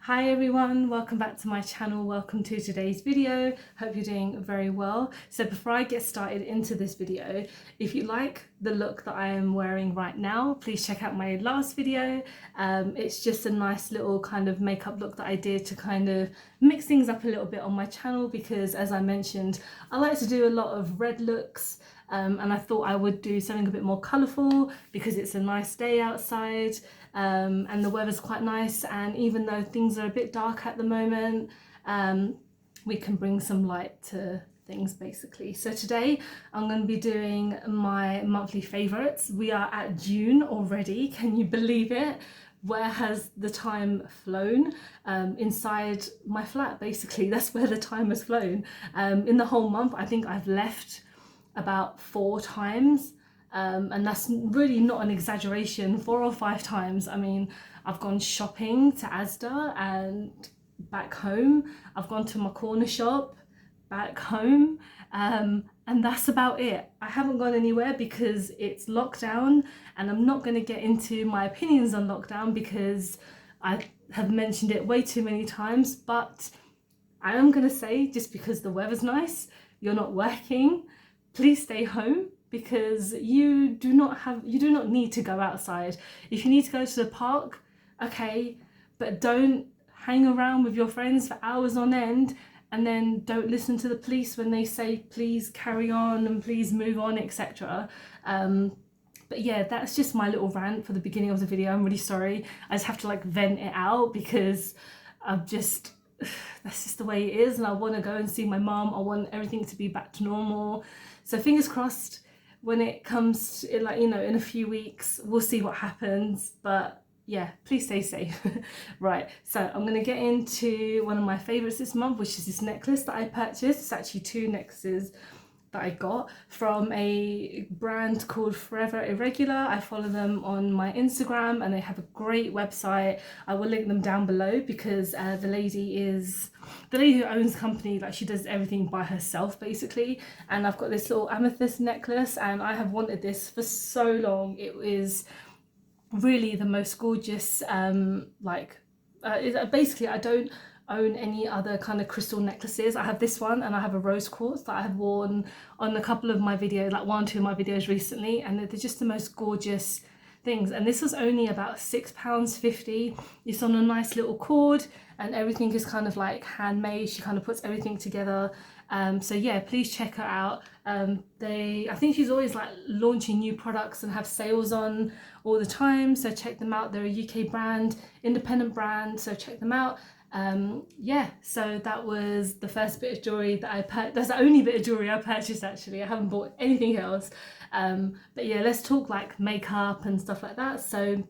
Hi everyone, welcome back to my channel. Welcome to today's video. Hope you're doing very well. So before I get started into this video, if you like the look that I am wearing right now, please check out my last video. It's just a nice little kind of makeup look that I did to kind of mix things up a little bit on my channel, because as I mentioned, I like to do a lot of red looks. And I thought I would do something a bit more colourful because it's a nice day outside, and the weather's quite nice, and even though things are a bit dark at the moment, we can bring some light to things basically. So today I'm going to be doing my monthly favourites. We are at June already, can you believe it? Where has the time flown? Inside my flat basically, that's where the time has flown. In the whole month I think I've left about 4 times, and that's really not an exaggeration, 4 or 5 times. I mean, I've gone shopping to Asda and back home, I've gone to my corner shop, back home, and that's about it. I haven't gone anywhere because it's lockdown, and I'm not going to get into my opinions on lockdown because I have mentioned it way too many times, but I am going to say, just because the weather's nice, you're not working, please stay home, because you do not need to go outside. If you need to go to the park, okay, but don't hang around with your friends for hours on end and then don't listen to the police when they say please carry on and please move on, etc. But yeah, that's just my little rant for the beginning of the video. I'm really sorry. I just have to like vent it out because I've just that's just the way it is, and I want to go and see my mum. I want everything to be back to normal. So fingers crossed when it comes to, like, you know, in a few weeks, we'll see what happens. But yeah, please stay safe. Right, so I'm going to get into one of my favourites this month, which is this necklace that I purchased. It's actually 2 necklaces that I got from a brand called Forever Irregular. I follow them on my Instagram and they have a great website. I will link them down below because the lady who owns the company, like, she does everything by herself basically. And I've got this little amethyst necklace and I have wanted this for so long. It is really the most gorgeous, basically I don't own any other kind of crystal necklaces. I have this one and I have a rose quartz that I have worn on a couple of my videos, like 1 or 2 of my videos recently, and they're just the most gorgeous things. And this was only about £6.50. It's on a nice little cord and everything is kind of like handmade. She kind of puts everything together. So yeah, please check her out. I think she's always like launching new products and have sales on all the time, so check them out. They're a UK brand, independent brand, so check them out. Yeah, so that was the first bit of jewelry that I purchased. That's the only bit of jewelry I purchased actually. I haven't bought anything else. But yeah, let's talk like makeup and stuff like that. So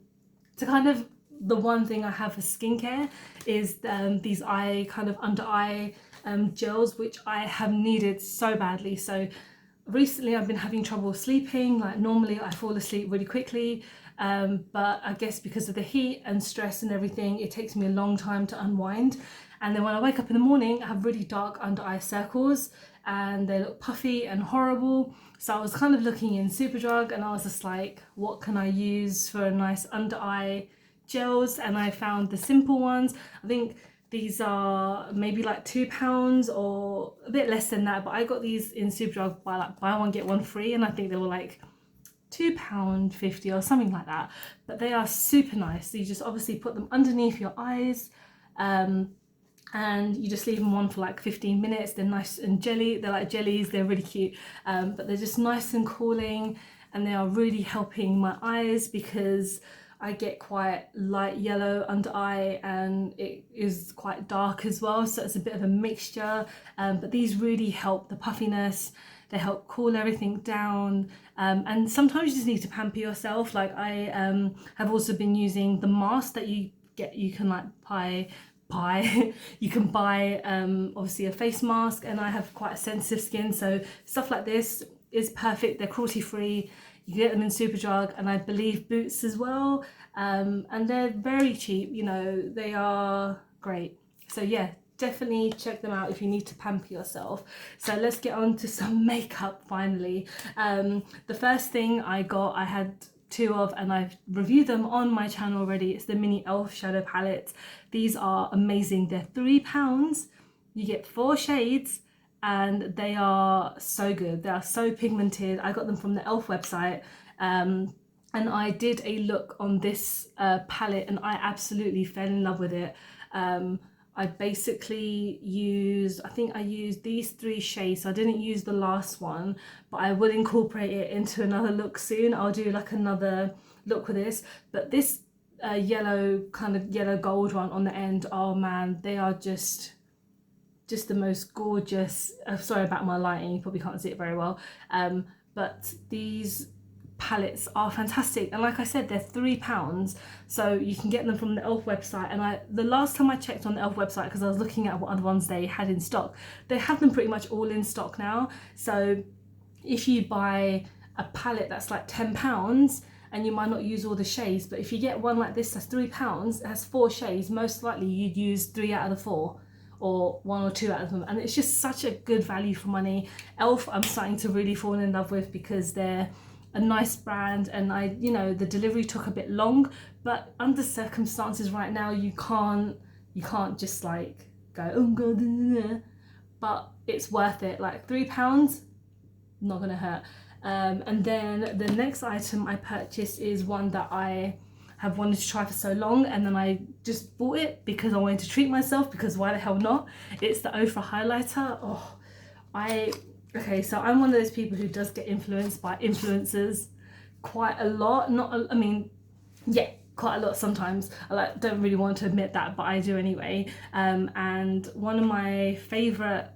to kind of, the one thing I have for skincare is these under eye gels, which I have needed so badly. So recently I've been having trouble sleeping. Like, normally I fall asleep really quickly, but I guess because of the heat and stress and everything, it takes me a long time to unwind. And then when I wake up in the morning, I have really dark under eye circles and they look puffy and horrible. So I was kind of looking in Superdrug and I was just like, what can I use for a nice under eye gels? And I found the simple ones. I think these are maybe like £2 or a bit less than that, but I got these in Superdrug by like buy one get one free, and I think they were like £2.50 or something like that. But they are super nice. So you just obviously put them underneath your eyes, and you just leave them on for like 15 minutes. They're nice and jelly. They're like jellies. They're really cute, but they're just nice and cooling, and they are really helping my eyes because I get quite light yellow under eye and it is quite dark as well, so it's a bit of a mixture, but these really help the puffiness. They help cool everything down, and sometimes you just need to pamper yourself. Like, I have also been using the mask that you can like buy you can buy obviously a face mask, and I have quite a sensitive skin, so stuff like this is perfect. They're cruelty free. You can get them in Superdrug and I believe Boots as well, and they're very cheap, you know, they are great. So yeah, definitely check them out if you need to pamper yourself. So let's get on to some makeup finally. The first thing I got, I had two of, and I've reviewed them on my channel already. It's the mini elf shadow palettes. These are amazing. They're £3. You get 4 shades and they are so good. They are so pigmented. I got them from the elf website. And I did a look on this palette and I absolutely fell in love with it. I basically used, I think I used these 3 shades. So I didn't use the last one, but I will incorporate it into another look soon. I'll do like another look with this. But this yellow, kind of yellow gold one on the end, oh man, they are just the most gorgeous. Sorry about my lighting, you probably can't see it very well. But these palettes are fantastic, and like I said, they're £3, so you can get them from the elf website. And the last time I checked on the elf website, because I was looking at what other ones they had in stock, they have them pretty much all in stock now. So if you buy a palette that's like £10, and you might not use all the shades, but if you get one like this that's £3, it has 4 shades, most likely you'd use 3 out of the 4 or 1 or 2 out of them, and it's just such a good value for money. Elf I'm starting to really fall in love with because they're a nice brand, and you know, the delivery took a bit long, but under circumstances right now you can't just like go, oh god, but it's worth it. Like £3, not gonna hurt. And then the next item I purchased is one that I have wanted to try for so long, and then I just bought it because I wanted to treat myself, because why the hell not? It's the Ofra highlighter. Okay, so I'm one of those people who does get influenced by influencers quite a lot. Quite a lot sometimes. I don't really want to admit that, but I do anyway. And one of my favourite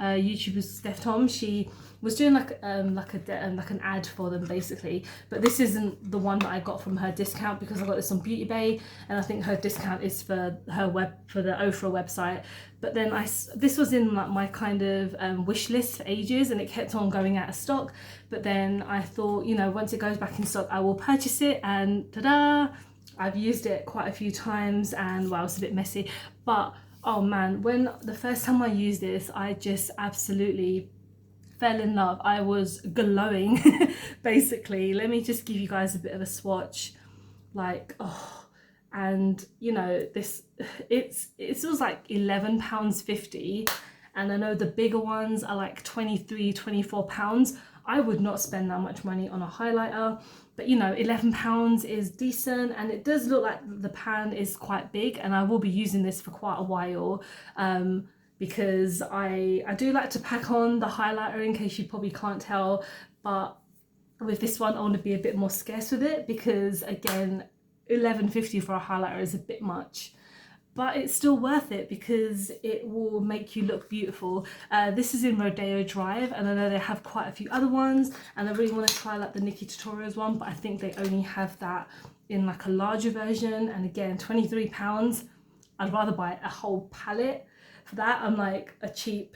YouTubers, Steph Tom, she was doing like an ad for them basically, but this isn't the one that I got from her discount, because I got this on Beauty Bay, and I think her discount is for the Ofra website. But then this was in like my kind of wish list for ages, and it kept on going out of stock. But then I thought, you know, once it goes back in stock, I will purchase it, and ta-da! I've used it quite a few times, and well, it's a bit messy, but oh man, when the first time I used this, I just absolutely fell in love. I was glowing basically. Let me just give you guys a bit of a swatch. Like, oh, and you know, this it was like £11.50, and I know the bigger ones are like £23-24. I would not spend that much money on a highlighter, but you know, £11 is decent, and it does look like the pan is quite big, and I will be using this for quite a while. Because I do like to pack on the highlighter, in case you probably can't tell, but with this one I want to be a bit more scarce with it, because again, £11.50 for a highlighter is a bit much, but it's still worth it because it will make you look beautiful. This is in Rodeo Drive, and I know they have quite a few other ones, and I really want to try like the Nikki Tutorials one, but I think they only have that in like a larger version, and again, £23. I'd rather buy a whole palette for that. I'm like a cheap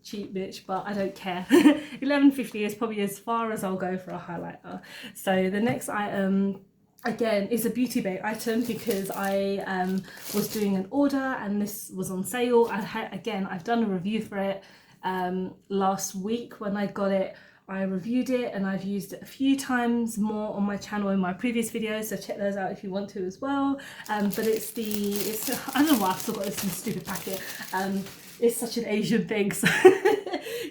bitch, but I don't care. £11.50 is probably as far as I'll go for a highlighter. So the next item, again, is a Beauty Bay item, because I was doing an order and this was on sale. I've done a review for it last week when I got it. I reviewed it and I've used it a few times more on my channel in my previous videos, so check those out if you want to as well. But it's I don't know why I've still got this in a stupid packet. It's such an Asian thing, so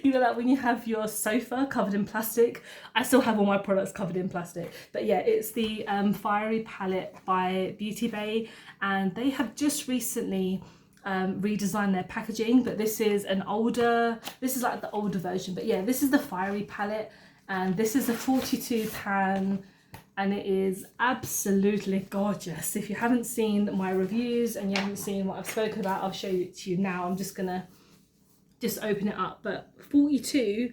you know that when you have your sofa covered in plastic, I still have all my products covered in plastic. But yeah, it's the Fiery palette by Beauty Bay, and they have just recently redesigned their packaging, but this is like the older version. But yeah, this is the Fiery palette, and this is a 42 pan, and it is absolutely gorgeous. If you haven't seen my reviews and you haven't seen what I've spoken about, I'll show it to you now. I'm just gonna open it up. But 42,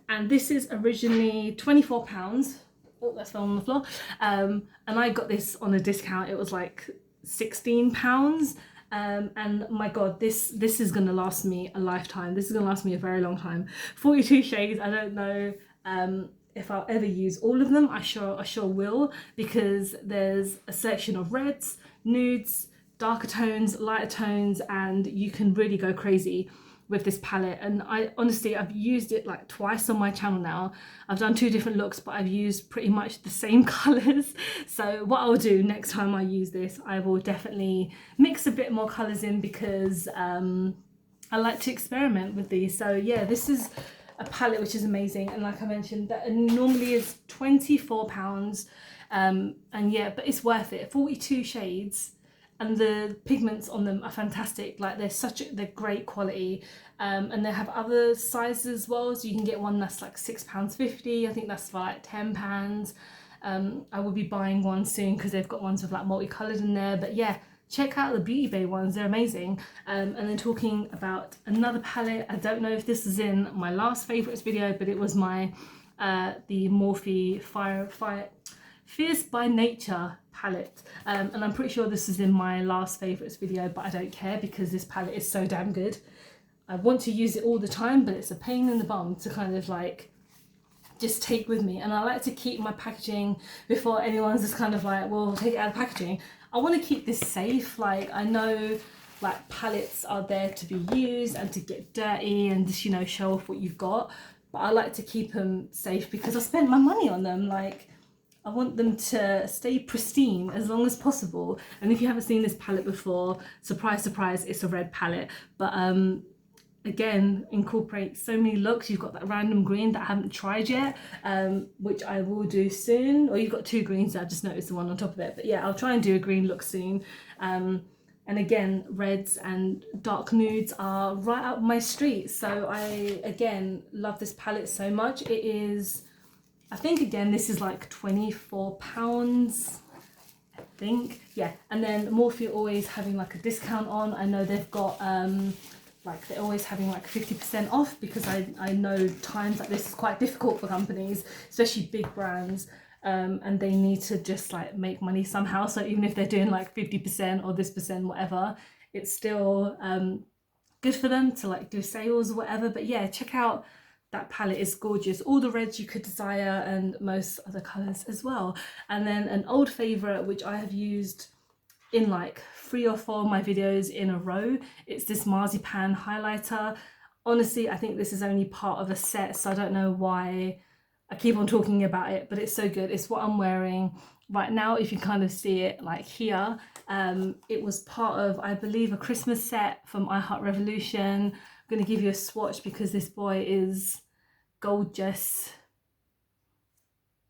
and this is originally £24. Oh, that's fell on the floor. And I got this on a discount. It was like £16. And my god, this is gonna last me a lifetime. This is gonna last me a very long time. 42 shades. I don't know if I'll ever use all of them. I sure will, because there's a section of reds, nudes, darker tones, lighter tones, and you can really go crazy. with this palette, and I honestly, I've used it like twice on my channel now. I've done 2 different looks, but I've used pretty much the same colours. So what I'll do next time I use this, I will definitely mix a bit more colours in, because I like to experiment with these. So yeah, this is a palette which is amazing, and like I mentioned, that normally is £24, and yeah, but it's worth it. 42 shades, and the pigments on them are fantastic. Like they're great quality, and they have other sizes as well, so you can get one that's like £6.50. I think that's for like £10. I will be buying one soon, because they've got ones with like multicolored in there. But yeah, check out the Beauty Bay ones, they're amazing. And then talking about another palette, I don't know if this is in my last favourites video, but it was my the Morphe Fierce by Nature palette, and I'm pretty sure this is in my last favourites video, but I don't care, because this palette is so damn good. I want to use it all the time, but it's a pain in the bum to kind of like just take with me, and I like to keep my packaging, before anyone's just kind of like, well, take it out of packaging, I want to keep this safe. Like, I know like palettes are there to be used and to get dirty and just, you know, show off what you've got, but I like to keep them safe because I spent my money on them. Like, I want them to stay pristine as long as possible. And if you haven't seen this palette before, surprise, surprise, it's a red palette. But again, incorporate so many looks. You've got that random green that I haven't tried yet, which I will do soon. Or you've got 2 greens, I just noticed the one on top of it. But yeah, I'll try and do a green look soon. And again, reds and dark nudes are right up my street. So I, again, love this palette so much. It is, I think, again, this is like £24, I think. Yeah, and then Morphe always having like a discount on. I know they've got, like, they're always having like 50% off, because I know times like this is quite difficult for companies, especially big brands, and they need to just like make money somehow. So even if they're doing like 50% or this percent, whatever, it's still good for them to like do sales or whatever. But yeah, check out that palette, is gorgeous. All the reds you could desire, and most other colours as well. And then an old favourite, which I have used in like 3 or 4 of my videos in a row, it's this marzipan highlighter. Honestly, I think this is only part of a set, so I don't know why I keep on talking about it, but it's so good. It's what I'm wearing right now, if you kind of see it like here. It was part of, I believe, a Christmas set from I Heart Revolution. I'm going to give you a swatch because this boy is gorgeous.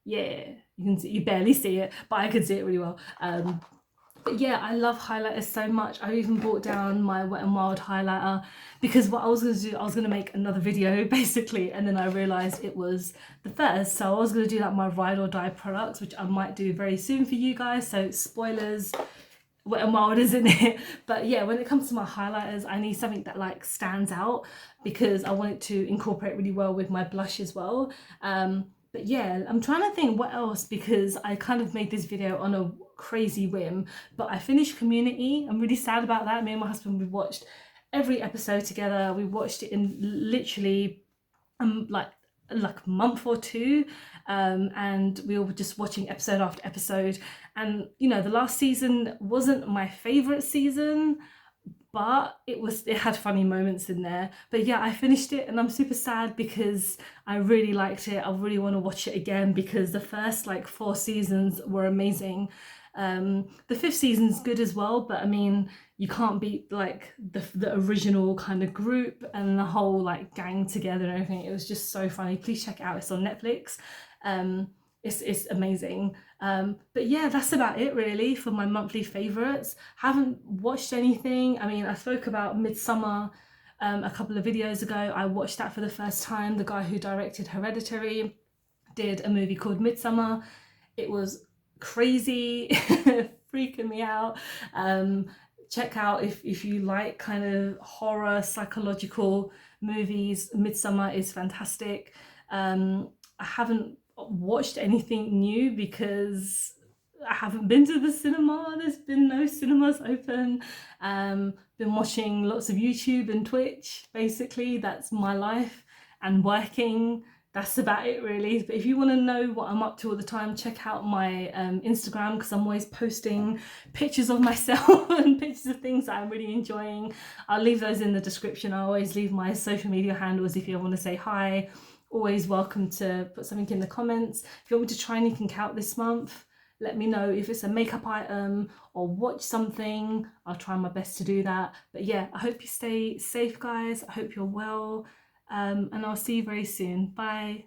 Yeah, you can see, you barely see it, but I can see it really well. But yeah, I love highlighters so much. I even brought down my Wet n Wild highlighter, because what I was going to do, I was going to make another video basically, and then I realised it was the first. So I was going to do like my ride or die products, which I might do very soon for you guys. So spoilers, Wet n Wild is in it. But yeah, when it comes to my highlighters, I need something that like stands out, because I want it to incorporate really well with my blush as well. But yeah, I'm trying to think what else, because I kind of made this video on a crazy whim, but I finished Community. I'm really sad about that. Me and my husband, we watched every episode together. We watched it in literally like a month or 2, and we were just watching episode after episode. And you know, the last season wasn't my favorite season, but it had funny moments in there. But yeah, I finished it, and I'm super sad because I really liked it. I really want to watch it again, because the first like 4 seasons were amazing. The 5th season's good as well, but I mean, you can't beat like the original kind of group and the whole like gang together and everything. It was just so funny. Please check it out, it's on Netflix. It's amazing. But yeah, that's about it really for my monthly favorites. Haven't watched anything. I mean, I spoke about Midsummer a couple of videos ago. I watched that for the first time. The guy who directed Hereditary did a movie called Midsummer. It was crazy, freaking me out. Check out, if you like kind of horror psychological movies, Midsummer is fantastic. I haven't watched anything new because I haven't been to the cinema. There's been no cinemas open. Been watching lots of YouTube and Twitch. Basically, that's my life, and working. that's about it really. But if you want to know what I'm up to all the time, check out my Instagram, because I'm always posting pictures of myself and pictures of things that I'm really enjoying. I'll leave those in the description. I always leave my social media handles if you want to say hi. Always welcome to put something in the comments. If you want me to try anything out this month, let me know. If it's a makeup item or watch something, I'll try my best to do that. But yeah, I hope you stay safe, guys. I hope you're well. And I'll see you very soon. Bye.